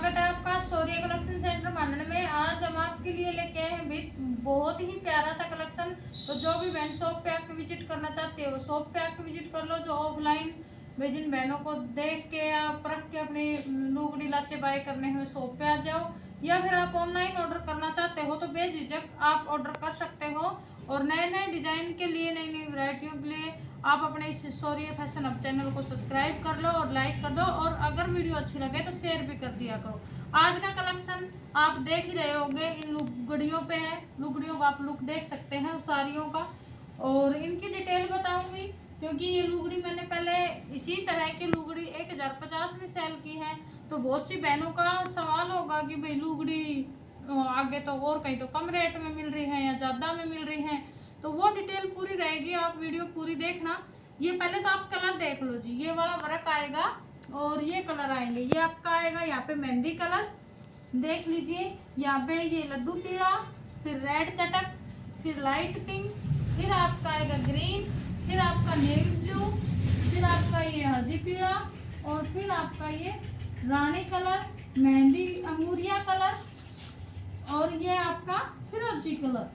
स्वागत है आपका शौर्य कलेक्शन सेंटर मांडन में। आज हम आपके लिए लेके आए हैं बहुत ही प्यारा सा कलेक्शन। तो जो भी बहन शॉप पे आके विजिट करना चाहते हो शॉप पे आके विजिट कर लो। जो ऑफलाइन जिन बहनों को देख के या परख के अपनी लुगड़ी लाचे बाय करने हैं शॉप पे आ जाओ, या फिर आप ऑनलाइन ऑर्डर करना चाहते हो तो बेझिझक आप ऑर्डर कर सकते हो। और नए नए डिजाइन के लिए, नई नई वैरायटियों के लिए आप अपने इस शौर्य फैशन हब चैनल को सब्सक्राइब कर लो और लाइक कर दो, और अगर वीडियो अच्छी लगे तो शेयर भी कर दिया करो। आज का कलेक्शन आप देख ही रहे होंगे, इन लुगड़ियों पे है। लुगड़ियों का आप लुक देख सकते हैं साड़ियों का, और इनकी डिटेल बताऊंगी क्योंकि ये लुगड़ी मैंने पहले इसी तरह की लुगड़ी 1050 में सेल की है। तो बहुत सी बहनों का सवाल होगा कि भाई लुगड़ी आगे तो और कहीं तो कम रेट में मिल रही है या ज़्यादा में मिल रही है, तो वो डिटेल पूरी रहेगी, आप वीडियो पूरी देखना। ये पहले तो आप कलर देख लो जी, ये वाला वर्क आएगा और ये कलर आएंगे। ये आपका आएगा यहाँ पे मेहंदी कलर, देख लीजिए। यहाँ पे ये लड्डू पीला, फिर रेड चटक, फिर लाइट पिंक, फिर आपका आएगा ग्रीन, फिर आपका नेवी ब्लू, फिर आपका ये हल्दी पीला, और फिर आपका ये रानी कलर, मेहंदी अंगूरिया कलर, और ये आपका फिरोजी कलर।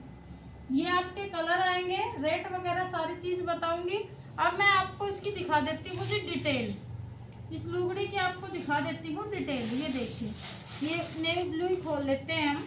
ये आपके कलर आएंगे। रेट वगैरह सारी चीज बताऊंगी। अब मैं आपको इसकी दिखा देती हूँ जी डिटेल। इस लुगड़ी की आपको दिखा देती हूँ डिटेल। ये देखिए, ये नेवी ब्लू ही खोल लेते हैं हम।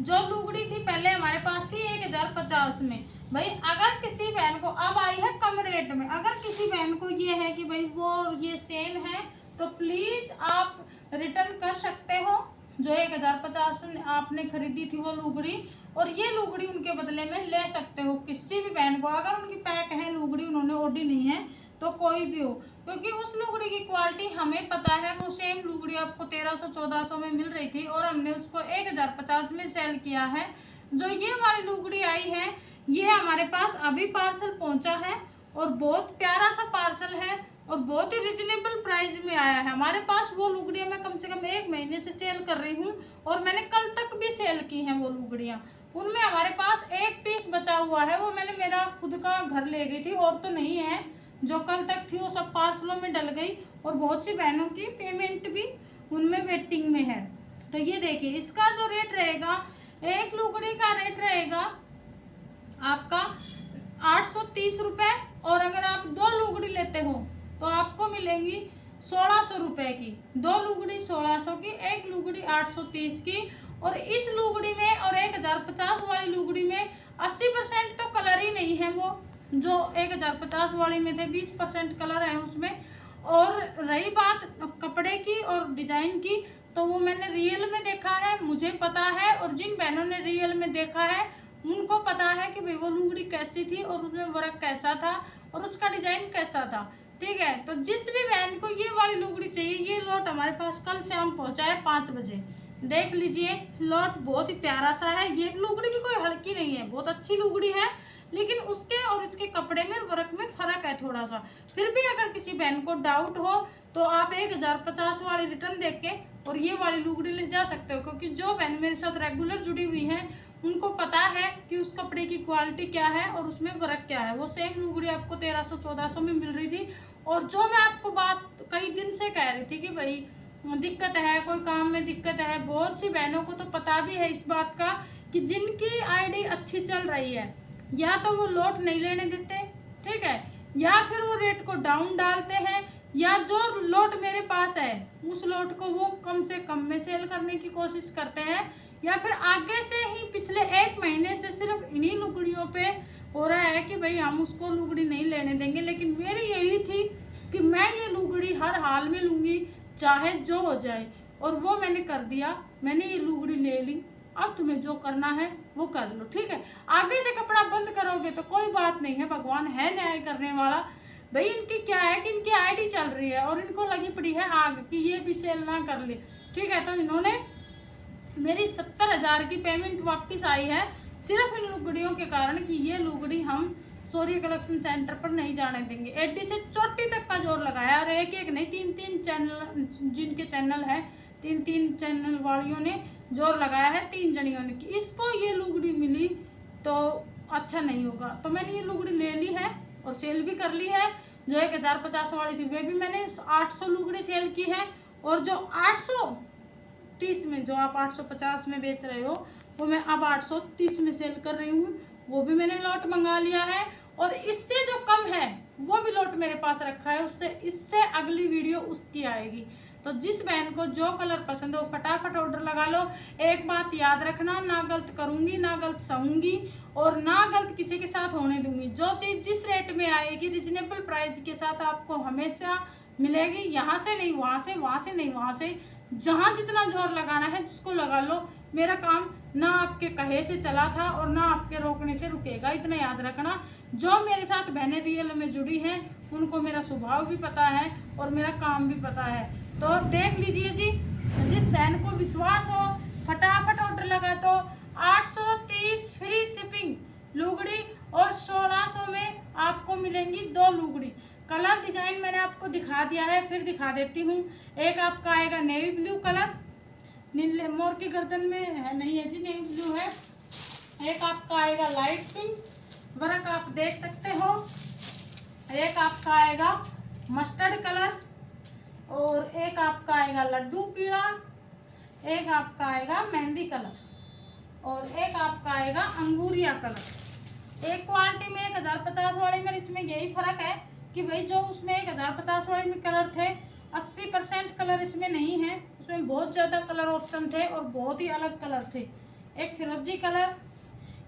जो लुगड़ी थी पहले हमारे पास थी 1050 में। भाई अगर किसी बहन को अब आई है कम रेट में, अगर किसी बहन को ये है कि भाई वो ये सेम है, तो प्लीज आप रिटर्न कर सकते हो। जो 1050 में आपने खरीदी थी वो लुगड़ी, और ये लुगड़ी उनके बदले में ले सकते हो किसी भी बहन को। अगर उनकी पैक है लुगड़ी, उन्होंने ओढ़ी नहीं है, तो कोई भी हो, क्योंकि उस लुगड़ी की क्वालिटी हमें पता है। वो सेम लुगड़ी आपको 1300-1400 में मिल रही थी और हमने उसको 1050 में सेल किया है। जो ये वाली लुगड़ी आई है, ये हमारे पास अभी पार्सल पहुंचा है, और बहुत प्यारा सा पार्सल है और बहुत ही रिजनेबल प्राइस में आया है हमारे पास। वो लुगड़ियाँ मैं कम से कम 1 महीने से सेल कर रही हूँ, और मैंने कल तक भी सेल की हैं वो लुगड़ियाँ। उनमें हमारे पास एक पीस बचा हुआ है, वो मैंने मेरा खुद का घर ले गई थी, और तो नहीं है। जो कल तक थी वो सब पार्सलों में डल गई, और बहुत सी बहनों की पेमेंट भी उनमें वेटिंग में है। तो ये देखिए, इसका जो रेट रहेगा, एक लुगड़ी का रेट रहेगा आपका 830 रुपये, और अगर आप 2 लुगड़ी लेते हो तो आपको मिलेंगी 1600 रुपये की। 2 लुगड़ी 1600 की, एक लुगड़ी 830 की। और इस लुगड़ी में और 1050 वाली लुगड़ी में 80% तो कलर ही नहीं है। वो जो 1050 वाली में थे 20% कलर है उसमें। और रही बात कपड़े की और डिजाइन की, तो वो मैंने रियल में देखा है, मुझे पता है, और जिन बहनों ने रियल में देखा है उनको पता है कि भाई वो लुगड़ी कैसी थी और उसमें वर्क कैसा था और उसका डिजाइन कैसा था। ठीक है, तो जिस भी बहन को ये वाली लुगड़ी चाहिए, ये लॉट हमारे पास कल शाम पहुंचा है 5 बजे। देख लीजिए, लॉट बहुत ही प्यारा सा है। ये लुगड़ी भी कोई हल्की नहीं है, बहुत अच्छी लुगड़ी है, लेकिन उसके और इसके कपड़े में वर्क में फर्क है थोड़ा सा। फिर भी अगर किसी बहन को डाउट हो तो आप 1050 वाली रिटर्न देख के और ये वाली लुगड़ी ले जा सकते हो, क्योंकि जो बहन मेरे साथ रेगुलर जुड़ी हुई है उनको पता है कि उस कपड़े की क्वालिटी क्या है और उसमें वर्क क्या है। वो सेम लुगड़ी आपको 1300-1400 में मिल रही थी। और जो मैं आपको बात कई दिन से कह रही थी कि भाई दिक्कत है, कोई काम में दिक्कत है, बहुत सी बहनों को तो पता भी है इस बात का कि जिनकी आईडी अच्छी चल रही है, या तो वो लॉट नहीं लेने देते, ठीक है, या फिर वो रेट को डाउन डालते हैं, या जो लॉट मेरे पास है उस लॉट को वो कम से कम में सेल करने की कोशिश करते हैं, या फिर आगे से ही पिछले 1 महीने से सिर्फ इन्हीं लुगड़ियों पे हो रहा है कि भाई हम उसको लुगड़ी नहीं लेने देंगे। लेकिन मेरी यही थी कि मैं ये लुगड़ी हर हाल में लूँगी, चाहे जो हो जाए, और वो मैंने कर दिया। मैंने ये लुगड़ी ले ली, अब तुम्हें जो करना है वो कर लो, ठीक है। आगे से कपड़ा बंद करोगे तो कोई बात नहीं है, भगवान है न्याय करने वाला। भाई इनकी क्या है कि इनकी आईडी चल रही है और इनको लगी पड़ी है आग कि ये भी सेल ना कर ले, ठीक है। तो इन्होंने मेरी 70,000 की पेमेंट वापस आई है सिर्फ इन लुगड़ियों के कारण, कि ये लुगड़ी हम शौर्य कलेक्शन सेंटर पर नहीं जाने देंगे। एडी से चोटी तक का जोर लगाया, और एक एक नहीं 3-3 चैनल, जिनके चैनल है 3-3 चैनल वालियों ने जोर लगाया है, 3 जनियों ने, कि इसको ये लुगड़ी मिली तो अच्छा नहीं होगा। तो मैंने ये लुगड़ी ले ली है और सेल भी कर ली है। जो 1050 वाली थी वे भी मैंने 800 लुगड़ी सेल की है, और जो 830 में, जो आप 850 में बेच रहे हो वो मैं अब 830 में सेल कर रही हूँ, वो भी मैंने लॉट मंगा लिया है। और इससे जो कम है वो भी लॉट मेरे पास रखा है, उससे इससे अगली वीडियो उसकी आएगी। तो जिस बहन को जो कलर पसंद हो फटाफट ऑर्डर लगा लो। एक बात याद रखना, ना गलत करूँगी, ना गलत सहूँगी, और ना गलत किसी के साथ होने दूंगी। जो चीज़ जिस रेट में आएगी रिजनेबल प्राइस के साथ आपको हमेशा मिलेगी। यहाँ से नहीं वहाँ से, वहाँ से नहीं वहाँ से, जहाँ जितना जोर लगाना है जिसको लगा लो। मेरा काम ना आपके कहे से चला था और ना आपके रोकने से रुकेगा, इतना याद रखना। जो मेरे साथ बहनें रियल में जुड़ी हैं उनको मेरा स्वभाव भी पता है और मेरा काम भी पता है। तो देख लीजिए जी, जिस बहन को विश्वास हो फटाफट ऑर्डर लगा दो। 830 फ्री शिपिंग लुगड़ी, और 1600 में आपको मिलेंगी 2 लुगड़ी। कलर डिजाइन मैंने आपको दिखा दिया है, फिर दिखा देती हूँ। एक आपका आएगा नेवी ब्लू कलर, नीले मोर की गर्दन में है, नहीं है जी नेवी ब्लू है। एक आपका आएगा लाइट पिंक, वर्क आप देख सकते हो। एक आपका आएगा मस्टर्ड कलर, और एक आपका आएगा लड्डू पीला, एक आपका आएगा मेहंदी कलर, और एक आपका आएगा अंगूरिया कलर। एक क्वालिटी में 1050 वाले में इसमें यही फर्क है कि भाई जो उसमें 1050 वाले में कलर थे 80% कलर इसमें नहीं है, उसमें बहुत ज़्यादा कलर ऑप्शन थे और बहुत ही अलग कलर थे। एक फिरोजी कलर,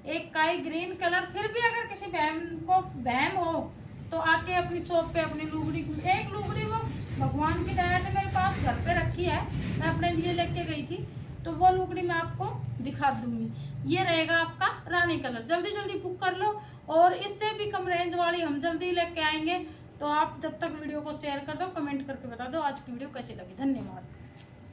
एक काई ग्रीन कलर। फिर भी अगर किसी बहन को बहम हो तो आके अपनी शॉप पे अपनी लुगड़ी, एक लुगड़ी वो भगवान की दया से मेरे पास घर पे रखी है, मैं अपने लिए लेके गई थी, तो वो लुगड़ी मैं आपको दिखा दूंगी। ये रहेगा आपका रानी कलर। जल्दी जल्दी बुक कर लो, और इससे भी कम रेंज वाली हम जल्दी लेके आएंगे। तो आप जब तक वीडियो को शेयर कर दो, कमेंट करके बता दो आज की वीडियो कैसी लगी। धन्यवाद।